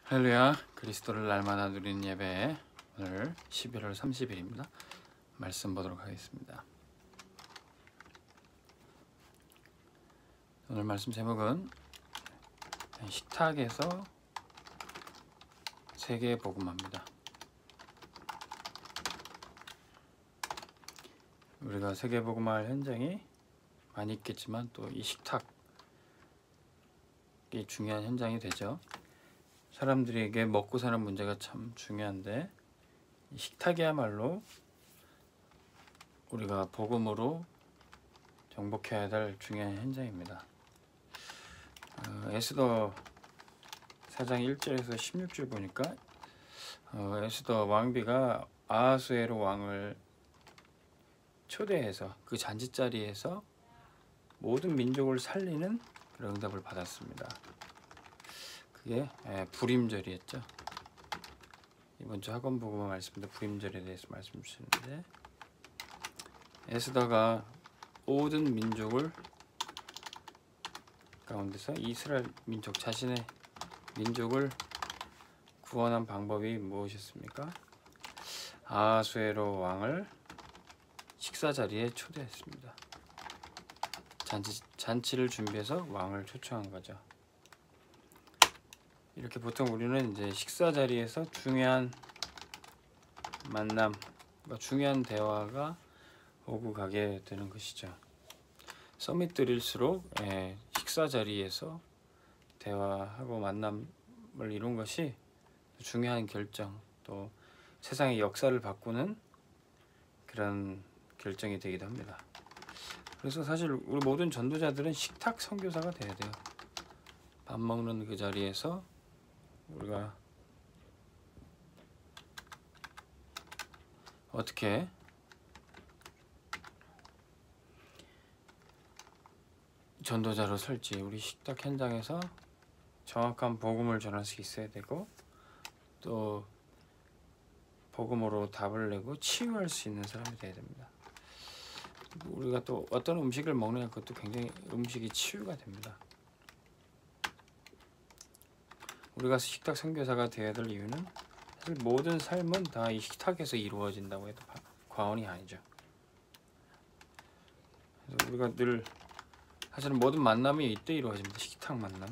할렐루야. 그리스도를 날마다 누리는 예배, 오늘 11월 30일입니다. 말씀 보도록 하겠습니다. 오늘 말씀 제목은 식탁에서 세계 복음화입니다. 우리가 세계 복음화할 현장이 많이 있겠지만 또 이 식탁이 중요한 현장이 되죠. 사람들에게 먹고 사는 문제가 참 중요한데 이 식탁이야말로 우리가 복음으로 정복해야 될 중요한 현장입니다. 에스더 4장 1절에서 16절 보니까 에스더 왕비가 아하수에로 왕을 초대해서 그 잔치자리에서 모든 민족을 살리는 그런 응답을 받았습니다. 그게 불임절이었죠. 이번 주 학원 보고만 말씀도 불임절에 대해서 말씀 주시는데 에스더가 모든 민족을 가운데서 이스라엘 민족 자신의 민족을 구원한 방법이 무엇이었습니까? 아하수에로 왕을 식사 자리에 초대했습니다. 잔치를 준비해서 왕을 초청한 거죠. 이렇게 보통 우리는 이제 식사 자리에서 중요한 만남, 중요한 대화가 오고 가게 되는 것이죠. 서밋들일수록 식사 자리에서 대화하고 만남을 이룬 것이 중요한 결정, 또 세상의 역사를 바꾸는 그런 결정이 되기도 합니다. 그래서 사실 우리 모든 전도자들은 식탁 선교사가 돼야 돼요. 밥 먹는 그 자리에서 우리가 어떻게 전도자로 설지, 우리 식탁 현장에서 정확한 복음을 전할 수 있어야 되고 또 복음으로 답을 내고 치유할 수 있는 사람이 돼야 됩니다. 우리가 또 어떤 음식을 먹느냐, 그것도 굉장히 음식이 치유가 됩니다. 우리가 식탁 선교사가 되어야 될 이유는 사실 모든 삶은 다 이 식탁에서 이루어진다고 해도 과언이 아니죠. 그래서 우리가 늘 사실은 모든 만남이 이때 이루어집니다. 식탁 만남.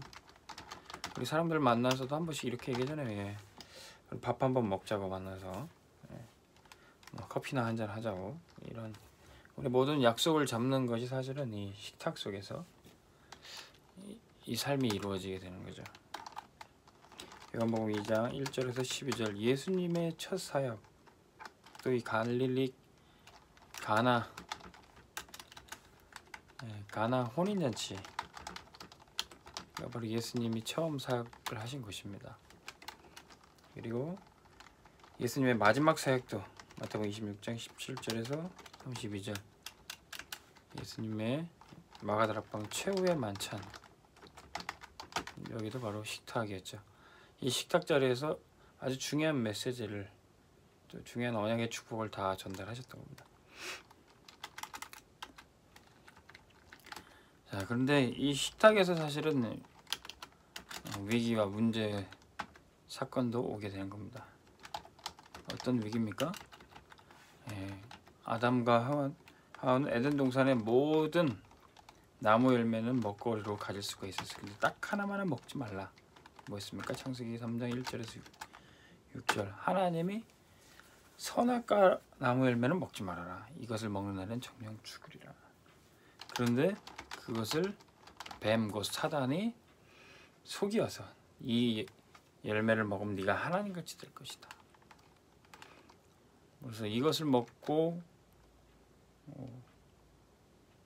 우리 사람들 만나서도 한 번씩 이렇게 얘기하잖아요. 밥 한번 먹자고 만나서 커피나 한잔 하자고, 이런 우리 모든 약속을 잡는 것이 사실은 이 식탁 속에서 이 삶이 이루어지게 되는 거죠. 요한복음 2장 1절에서 12절, 예수님의 첫 사역, 또 이 갈릴리 가나 혼인잔치, 바로 예수님이 처음 사역을 하신 곳입니다. 그리고 예수님의 마지막 사역도 마태복음 26장 17절에서 32절, 예수님의 마가다락방 최후의 만찬, 여기도 바로 식탁이었죠. 이 식탁 자리에서 아주 중요한 메시지를, 또 중요한 언약의 축복을 다 전달하셨던 겁니다. 자, 그런데 이 식탁에서 사실은 위기와 문제, 사건도 오게 되는 겁니다. 어떤 위기입니까? 아담과 하와는 에덴 동산의 모든 나무 열매는 먹거리로 가질 수가 있었어요. 근데 딱 하나만은 먹지 말라. 뭐였습니까? 창세기 3장 1절에서 6절, 하나님이 선악과 나무 열매는 먹지 말아라. 이것을 먹는 날은 정령 죽으리라. 그런데 그것을 뱀, 곧 사단이 속이어서 이 열매를 먹으면 네가 하나님같이 될 것이다. 그래서 이것을 먹고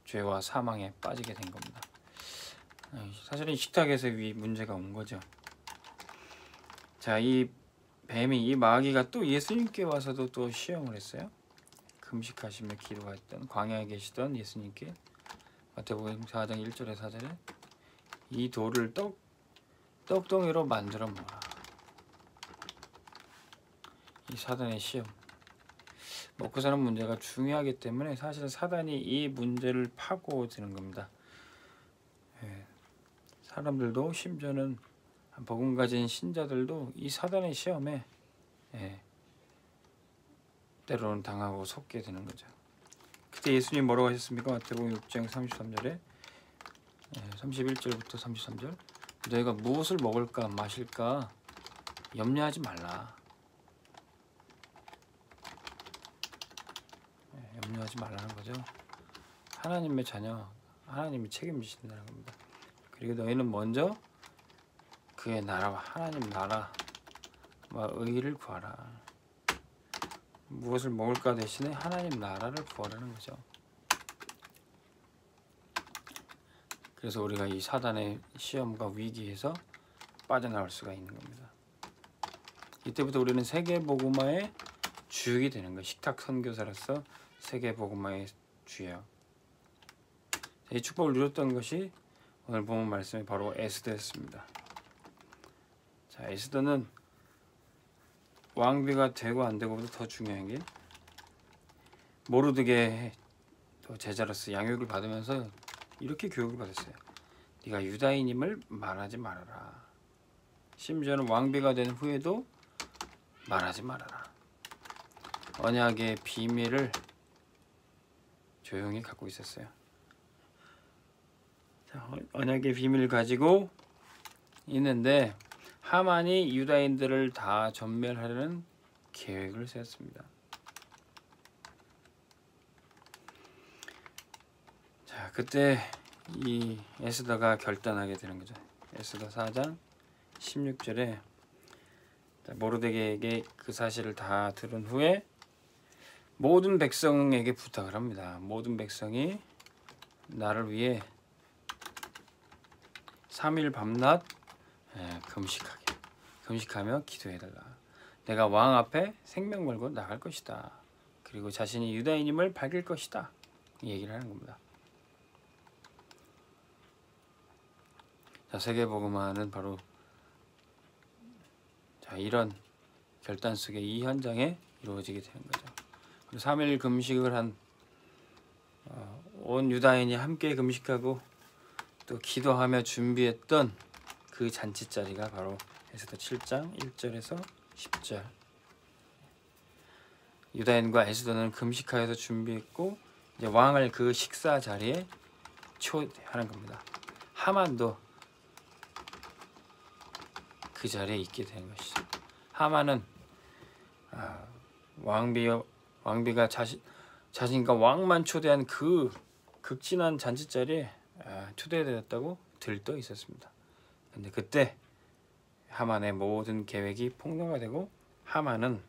죄와 사망에 빠지게 된 겁니다. 사실은 식탁에서 이 문제가 온 거죠. 자, 이 뱀이, 이 마귀가 또 예수님께 와서도 또 시험을 했어요. 금식하시며 기도했던, 광야에 계시던 예수님께 마태복음 4장 1절에 4절에 이 돌을 떡덩이로 만들어 먹어라. 이 사단의 시험. 먹고 사는 문제가 중요하기 때문에 사실 사단이 이 문제를 파고드는 겁니다. 사람들도 심지어는 복음 가진 신자들도 이 사단의 시험에 때로는 당하고 속게 되는 거죠. 그때 예수님 뭐라고 하셨습니까? 마태복음 6장 33절에 31절부터 33절 너희가 무엇을 먹을까 마실까 염려하지 말라. 염려하지 말라는 거죠. 하나님의 자녀, 하나님이 책임지신다는 겁니다. 그리고 너희는 먼저 그의 나라와 하나님 나라와 의를 구하라. 무엇을 먹을까 대신에 하나님 나라를 구하라는 거죠. 그래서 우리가 이 사단의 시험과 위기에서 빠져나올 수가 있는 겁니다. 이때부터 우리는 세계복음화의 주역이 되는 거예요. 식탁 선교사로서 세계복음화의 주역. 이 축복을 누렸던 것이 오늘 본문 말씀이 바로 에스더였습니다. 자, 에스더는 왕비가 되고 안 되고보다 더 중요한 게 모르드게 제자로서 양육을 받으면서 이렇게 교육을 받았어요. 네가 유다인임을 말하지 말아라. 심지어는 왕비가 된 후에도 말하지 말아라. 언약의 비밀을 조용히 갖고 있었어요. 자, 언약의 비밀을 가지고 있는데 하만이 유다인들을 다 전멸하려는 계획을 세웠습니다. 자, 그때 이 에스더가 결단하게 되는 거죠. 에스더 4장 16절에 모르드게에게 그 사실을 다 들은 후에 모든 백성에게 부탁을 합니다. 모든 백성이 나를 위해 3일 밤낮 금식하며 기도해달라. 내가 왕 앞에 생명 걸고 나갈 것이다. 그리고 자신이 유다인임을 밝힐 것이다. 이 얘기를 하는 겁니다. 자, 세계복음화는 바로 이런 결단 속에 이 현장에 이루어지게 되는 거죠. 그리고 3일 금식을 한 온 유다인이 함께 금식하고 또 기도하며 준비했던 그 잔치 자리가 바로 에스더 7장 1절에서 10절. 유다인과 에스더는 금식하여서 준비했고 이제 왕을 그 식사 자리에 초대하는 겁니다. 하만도 그 자리에 있게 된 것이죠. 하만은 왕비가 자신과 왕만 초대한 그 극진한 잔치 자리에 초대되었다고 들떠 있었습니다. 근데 그때 하만의 모든 계획이 폭로가 되고 하만은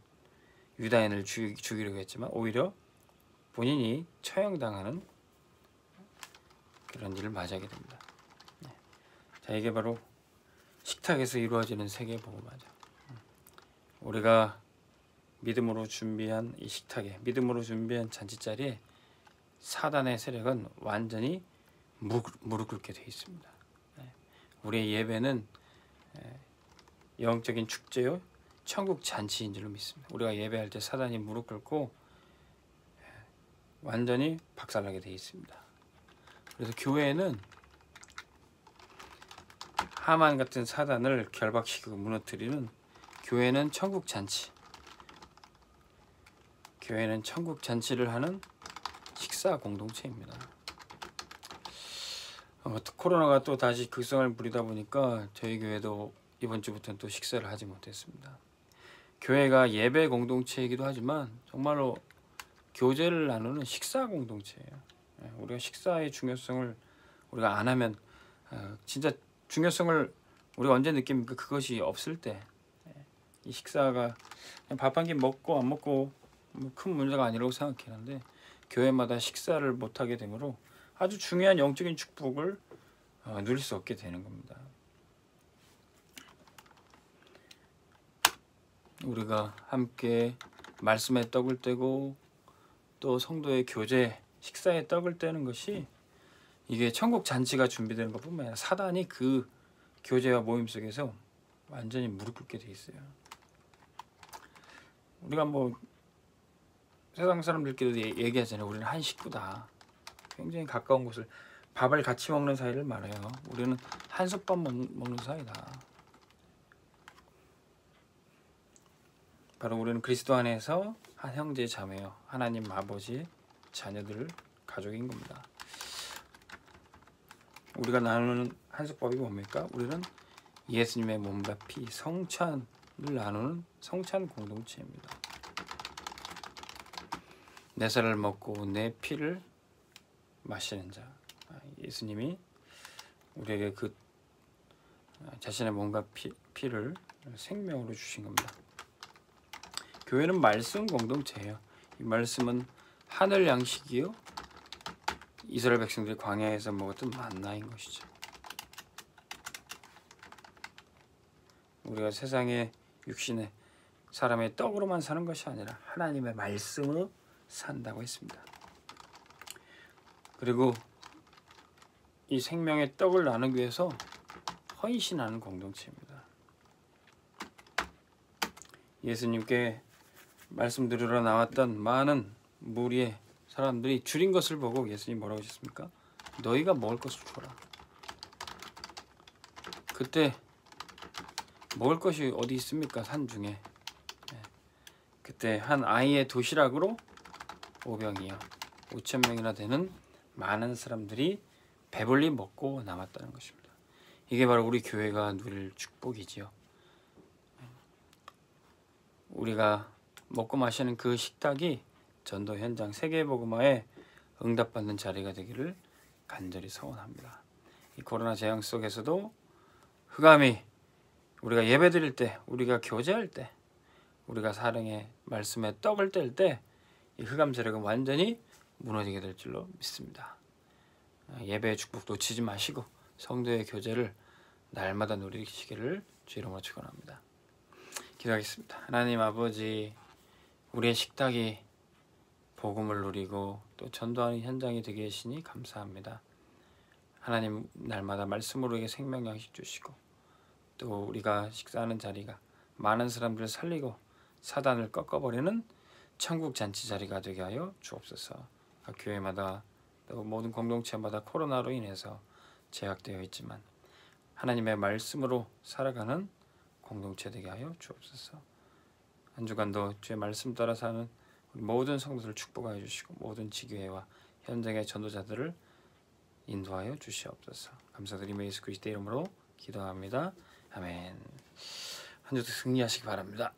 유다인을 죽이려고 했지만 오히려 본인이 처형당하는 그런 일을 맞이하게 됩니다. 자, 이게 바로 식탁에서 이루어지는 세계복음화죠. 우리가 믿음으로 준비한 이 식탁에 믿음으로 준비한 잔치자리에 사단의 세력은 완전히 무릎 꿇게 되어 있습니다. 우리의 예배는 영적인 축제요 천국 잔치인 줄로 믿습니다. 우리가 예배할 때 사단이 무릎 꿇고 완전히 박살나게 되어 있습니다. 그래서 교회는 하만 같은 사단을 결박시키고 무너뜨리는 교회는 천국 잔치. 교회는 천국 잔치를 하는 식사 공동체입니다. 코로나가 또 다시 극성을 부리다 보니까 저희 교회도 이번 주부터는 또 식사를 하지 못했습니다. 교회가 예배 공동체이기도 하지만 정말로 교제를 나누는 식사 공동체예요. 우리가 식사의 중요성을 우리가 안 하면 진짜 중요성을 우리가 언제 느낍니까? 그것이 없을 때. 이 식사가 밥 한 끼 먹고 안 먹고 큰 문제가 아니라고 생각하는데 교회마다 식사를 못하게 되므로 아주 중요한 영적인 축복을 누릴 수 없게 되는 겁니다. 우리가 함께 말씀에 떡을 떼고 또 성도의 교제, 식사에 떡을 떼는 것이 이게 천국 잔치가 준비되는 것뿐만 아니라 사단이 그 교제와 모임 속에서 완전히 무릎 꿇게 돼 있어요. 우리가 세상 사람들끼리도 얘기하잖아요. 우리는 한 식구다. 굉장히 가까운 곳을 밥을 같이 먹는 사이를 말해요. 우리는 한솥밥 먹는 사이다. 바로 우리는 그리스도 안에서 한 형제 자매요, 하나님 아버지 자녀들 가족인 겁니다. 우리가 나누는 한속법이 뭡니까? 우리는 예수님의 몸과 피, 성찬을 나누는 성찬 공동체입니다. 내 살을 먹고 내 피를 마시는 자, 예수님이 우리에게 그 자신의 몸과 피를 생명으로 주신 겁니다. 교회는 말씀 공동체예요. 이 말씀은 하늘 양식이요, 이스라엘 백성들이 광야에서 먹었던 만나인 것이죠. 우리가 세상의 육신의 사람의 떡으로만 사는 것이 아니라 하나님의 말씀으로 산다고 했습니다. 그리고 이 생명의 떡을 나누기 위해서 헌신하는 공동체입니다. 예수님께 말씀드리러 나왔던 많은 무리의 사람들이 줄인 것을 보고 예수님 뭐라고 하셨습니까? 너희가 먹을 것을 줘라. 그때 먹을 것이 어디 있습니까? 산 중에. 그때 한 아이의 도시락으로 오병이어 5,000명이나 되는 많은 사람들이 배불리 먹고 남았다는 것입니다. 이게 바로 우리 교회가 누릴 축복이지요. 우리가 먹고 마시는 그 식탁이 전도 현장 세계복음화에 응답받는 자리가 되기를 간절히 소원합니다. 이 코로나 재앙 속에서도 흑암이 우리가 예배드릴 때, 우리가 교제할 때, 우리가 사랑의 말씀에 떡을 뗄 때 이 흑암 세력은 완전히 무너지게 될 줄로 믿습니다. 예배의 축복 놓치지 마시고 성도의 교제를 날마다 누리시기를 주 이름으로 축원합니다. 기도하겠습니다. 하나님 아버지, 우리의 식탁이 복음을 누리고 또 전도하는 현장이 되게 하시니 감사합니다. 하나님, 날마다 말씀으로 우리에게 생명 양식 주시고 또 우리가 식사하는 자리가 많은 사람들을 살리고 사단을 꺾어버리는 천국 잔치 자리가 되게 하여 주옵소서. 각 교회마다 또 모든 공동체마다 코로나로 인해서 제약되어 있지만 하나님의 말씀으로 살아가는 공동체 되게 하여 주옵소서. 한 주간도 주의 말씀 따라 사는 우리 모든 성도들을 축복하여 주시고 모든 지교회와 현장의 전도자들을 인도하여 주시옵소서. 감사드리며 예수 그리스도의 이름으로 기도합니다. 아멘. 한 주도 승리하시기 바랍니다.